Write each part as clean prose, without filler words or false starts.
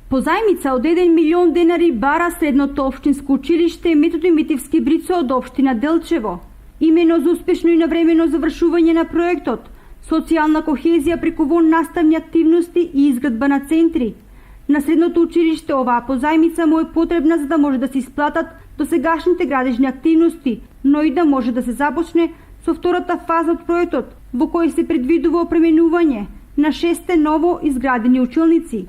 Позајмица од 1 милион денари бара средното општинско училиште Методи Митевски Брицо од општина Делчево. Имено за успешно и навремено завршување на проектот, социјална кохезија преку вон наставни активности и изградба на центри. На средното училиште оваа позајмица му е потребна за да може да се исплатат досегашните градежни активности, но и да може да се започне со втората фаза од проектот, во кој се предвидува опременување на 6 ново изградени училници.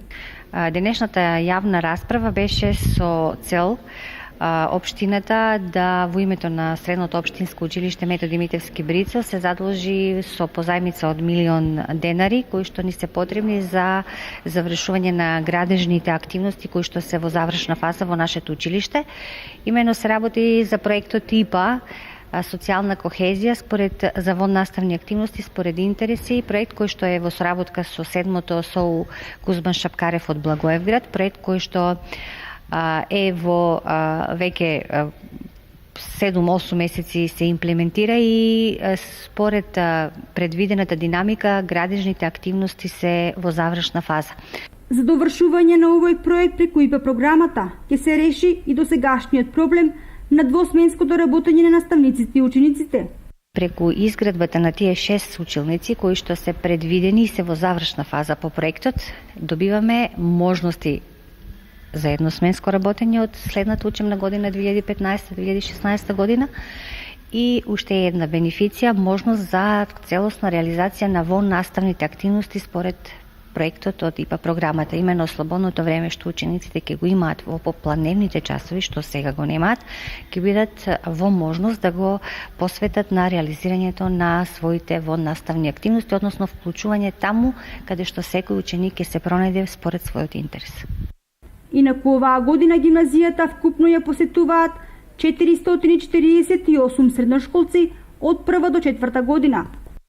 Денешната јавна расправа беше со цел општината да во името на средното општинско училиште Методи Митевски Брицо се задолжи со позајмица од 1 милион денари кои што ни се потребни за завршување на градежните активности кои што се во завршна фаза во нашето училиште. Имено се работи за проектот ИПА, социјална кохезија според за воннаставни активности според интереси, проект кој што е во соработка со седмото СОУ Кузман Шапкарев од Благоевград, проект кој што е во веќе 7-8 месеци се имплементира и според предвидената динамика градежните активности се во завршна фаза. За довршување на овој проект преку ИПА програмата ќе се реши и досегашниот проблем на двосменското работење на наставниците и учениците. Преку изградбата на тие 6 училници кои што се предвидени и се во завршна фаза по проектот, добиваме можности за едносменско работење од следната учебна година 2015-2016 година и уште една бенефиција, можност за целосна реализација на воннаставните активности според проектот од ИПА програмата. Имено слободното време што учениците ќе го имаат во попланевните часови, што сега го немаат, ќе бидат во можност да го посветат на реализирањето на своите воннаставни активности, односно вклучување таму каде што секој ученик ќе се пронајде според својот интерес. Инаку оваа година гимназијата вкупно ја посетуваат 448 средношколци од 1 до 4 година.